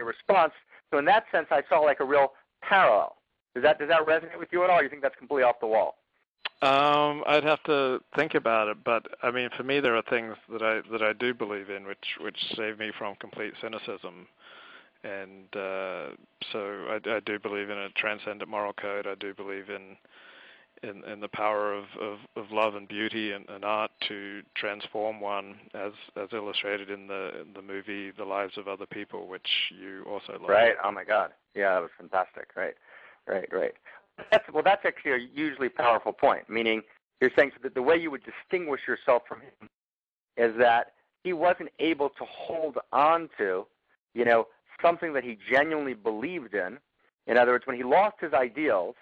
response. So in that sense, I saw like a real parallel. Does that resonate with you at all? Or you think that's completely off the wall? I'd have to think about it, but I mean, for me, there are things that I do believe in, which save me from complete cynicism, and so I do believe in a transcendent moral code. I do believe in the power of love and beauty and art to transform one, as illustrated in the movie The Lives of Other People, which you also love. Right. Oh my God. Yeah, that was fantastic. Right. That's actually a hugely powerful point, meaning you're saying that the way you would distinguish yourself from him is that he wasn't able to hold on to, something that he genuinely believed in. In other words, when he lost his ideals,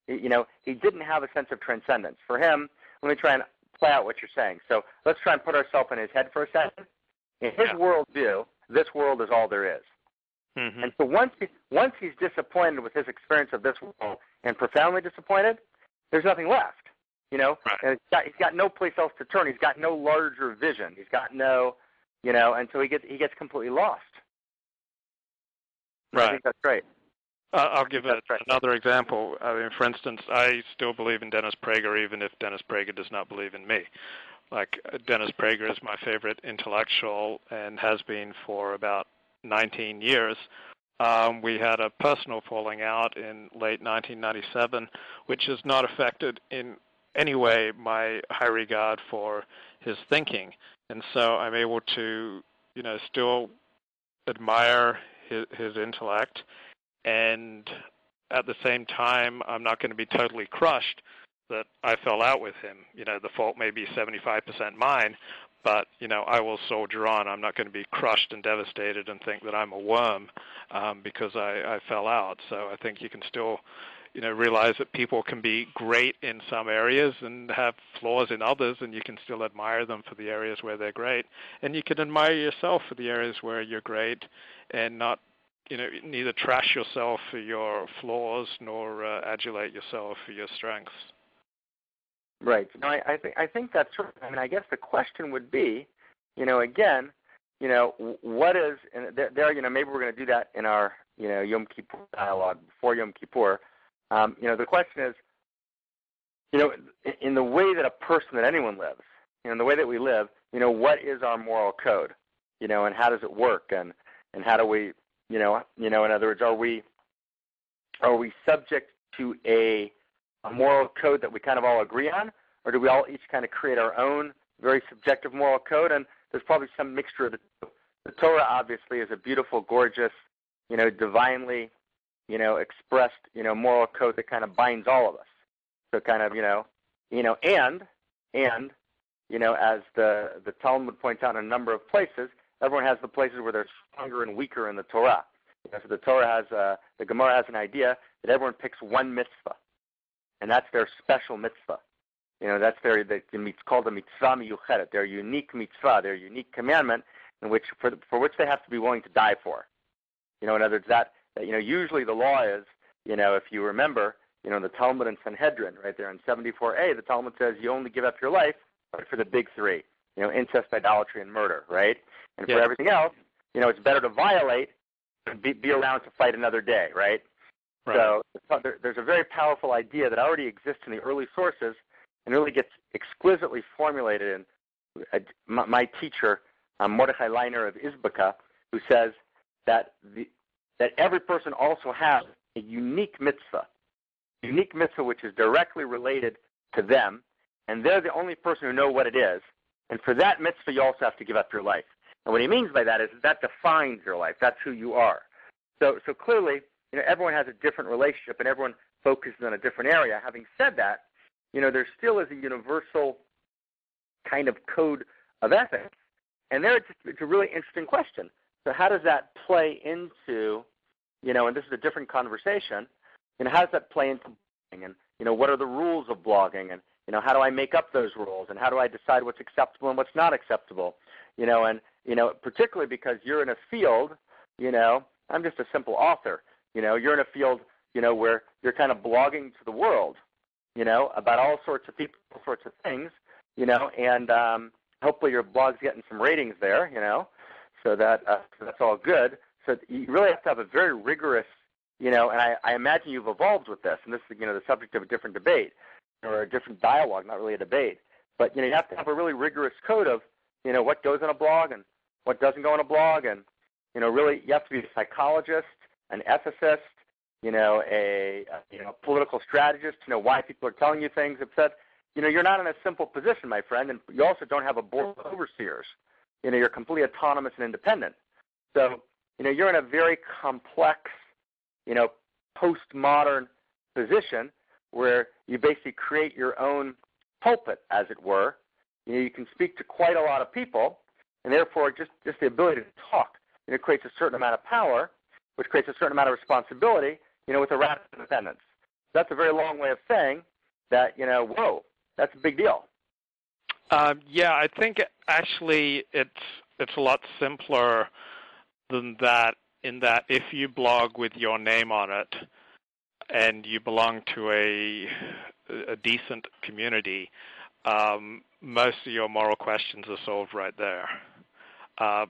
he didn't have a sense of transcendence. For him, let me try and play out what you're saying. So let's try and put ourselves in his head for a second. In his worldview, this world is all there is. Mm-hmm. And so once he's disappointed with his experience of this world and profoundly disappointed, there's nothing left. Right. And he's got no place else to turn. He's got no larger vision. He's got no, and so he gets completely lost. Right. I think that's great. I'll give another example. I mean, for instance, I still believe in Dennis Prager, even if Dennis Prager does not believe in me. Like, Dennis Prager is my favorite intellectual and has been for about 19 years. We had a personal falling out in late 1997, which has not affected in any way my high regard for his thinking. And so I'm able to, still admire his intellect, and at the same time, I'm not going to be totally crushed that I fell out with him. The fault may be 75% mine, but, I will soldier on. I'm not going to be crushed and devastated and think that I'm a worm because I fell out. So I think you can still, realize that people can be great in some areas and have flaws in others, and you can still admire them for the areas where they're great. And you can admire yourself for the areas where you're great and not, neither trash yourself for your flaws nor adulate yourself for your strengths. Right. No, I think that's right. I mean, I guess the question would be, again, what is, and there, maybe we're going to do that in our, Yom Kippur dialogue before Yom Kippur. The question is, in the way that a person, that anyone lives, in the way that we live, what is our moral code, and how does it work, and how do we, in other words, are we subject to a moral code that we kind of all agree on, or do we all each kind of create our own very subjective moral code? And there's probably some mixture of the two. The Torah obviously is a beautiful, gorgeous, divinely, expressed, moral code that kind of binds all of us. So kind of, and as the Talmud points out in a number of places, everyone has the places where they're stronger and weaker in the Torah. So the Torah has, the Gemara has an idea that everyone picks one mitzvah, and that's their special mitzvah. That's it's called a mitzvah miyuchedet, their unique mitzvah, their unique commandment, in which for which they have to be willing to die for. In other words, that usually the law is, if you remember, the Talmud and Sanhedrin, right there in 74a, the Talmud says you only give up your life for the big three, incest, idolatry, and murder, right? And for everything else, it's better to violate than be around to fight another day, right? So there's a very powerful idea that already exists in the early sources and really gets exquisitely formulated in my teacher, Mordechai Leiner of Izbeka, who says that every person also has a unique mitzvah which is directly related to them, and they're the only person who know what it is. And for that mitzvah, you also have to give up your life. And what he means by that is that defines your life. That's who you are. So clearly, everyone has a different relationship, and everyone focuses on a different area. Having said that, there still is a universal kind of code of ethics. And it's a really interesting question. So how does that play into, and this is a different conversation, how does that play into blogging? And, what are the rules of blogging? And, how do I make up those rules? And how do I decide what's acceptable and what's not acceptable? And, particularly because you're in a field, I'm just a simple author. You're in a field, where you're kind of blogging to the world, about all sorts of people, all sorts of things, and hopefully your blog's getting some ratings there, so that's all good. So you really have to have a very rigorous, and I imagine you've evolved with this, and this is, the subject of a different debate or a different dialogue, not really a debate. But, you have to have a really rigorous code of, what goes on a blog and what doesn't go on a blog. And, really you have to be a psychologist, an ethicist, a political strategist to know why people are telling you things, etc. You're not in a simple position, my friend, and you also don't have a board of overseers. You're completely autonomous and independent. So, you're in a very complex, postmodern position where you basically create your own pulpit, as it were. You can speak to quite a lot of people, and therefore just the ability to talk, creates a certain amount of power, which creates a certain amount of responsibility, with a rapid independence. That's a very long way of saying that, whoa, that's a big deal. Yeah, I think actually it's a lot simpler than that, in that if you blog with your name on it and you belong to a decent community, most of your moral questions are solved right there.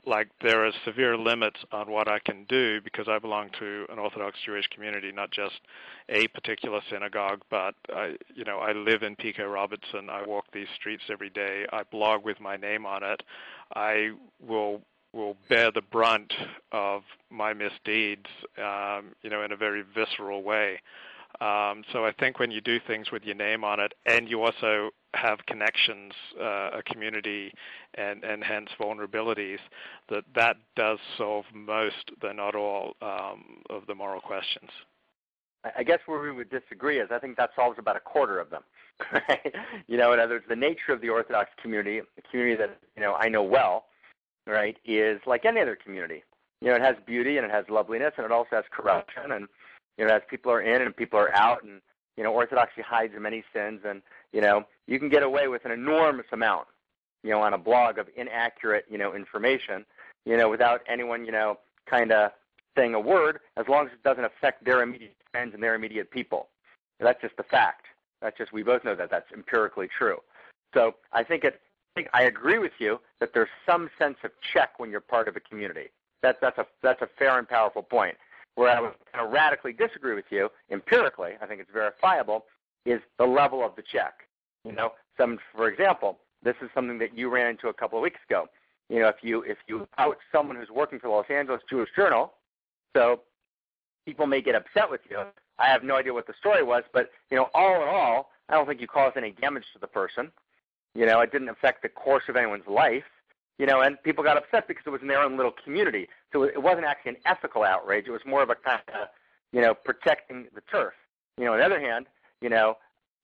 Like there are severe limits on what I can do because I belong to an Orthodox Jewish community, not just a particular synagogue, but I live in P.K. Robertson. I walk these streets every day. I blog with my name on it. I will bear the brunt of my misdeeds, in a very visceral way. So I think when you do things with your name on it, and you also have connections, a community, and hence vulnerabilities, that does solve most, though not all, of the moral questions. I guess where we would disagree is I think that solves about a quarter of them. Right? In other words, the nature of the Orthodox community, a community that I know well, right, is like any other community. It has beauty and it has loveliness, and it also has corruption, and as people are in and people are out, and Orthodoxy hides many sins, and you can get away with an enormous amount, on a blog of inaccurate, information, without anyone, kind of saying a word, as long as it doesn't affect their immediate friends and their immediate people. That's just the fact. We both know that that's empirically true. So I think I agree with you that there's some sense of check when you're part of a community. That's a fair and powerful point. Where I would kind of radically disagree with you, empirically, I think it's verifiable, is the level of the check. For example, this is something that you ran into a couple of weeks ago. If you out someone who's working for the Los Angeles Jewish Journal, so people may get upset with you. I have no idea what the story was, but all in all, I don't think you caused any damage to the person. It didn't affect the course of anyone's life. And people got upset because it was in their own little community. So it wasn't actually an ethical outrage. It was more of a kind of, protecting the turf. On the other hand,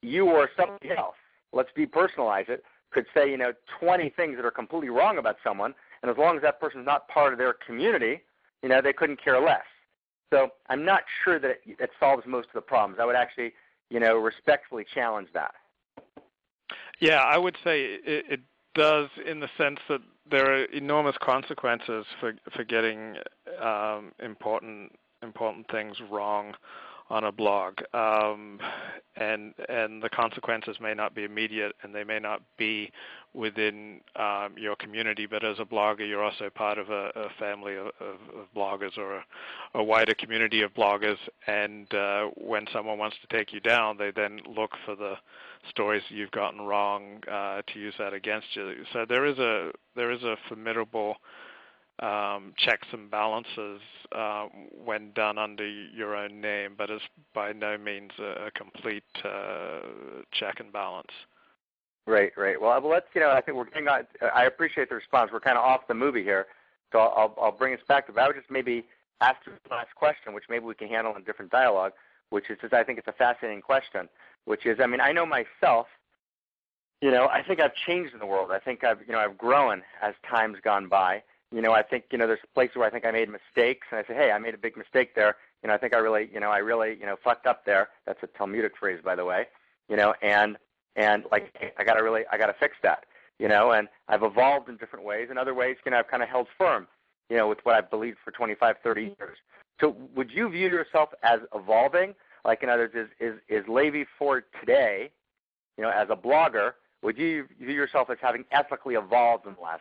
you or somebody else, let's depersonalize it, could say, 20 things that are completely wrong about someone, and as long as that person's not part of their community, they couldn't care less. So I'm not sure that it solves most of the problems. I would actually, respectfully challenge that. Yeah, I would say it does, in the sense that there are enormous consequences for getting important things wrong on a blog, and the consequences may not be immediate, and they may not be within your community. But as a blogger, you're also part of a family of bloggers, or a wider community of bloggers. And when someone wants to take you down, they then look for the stories you've gotten wrong to use that against you. So there is a formidable checks and balances when done under your own name, but it's by no means a complete check and balance. Right. Well, let's, I think we're getting on. I appreciate the response. We're kind of off the movie here, so I'll bring us back to it. I would just maybe ask you the last question, which maybe we can handle in a different dialogue, which is I think it's a fascinating question, which is, I know myself, I think I've changed in the world. I think I've grown as time's gone by. I think, there's places where I think I made mistakes, and I say, hey, I made a big mistake there. I think I really fucked up there. That's a Talmudic phrase, by the way. And like, I gotta fix that. And I've evolved in different ways. In other ways, I've kind of held firm, with what I've believed for 25, 30 years. So would you view yourself as evolving? Like, in other words, is Levi Ford today, as a blogger, would you view yourself as having ethically evolved in the last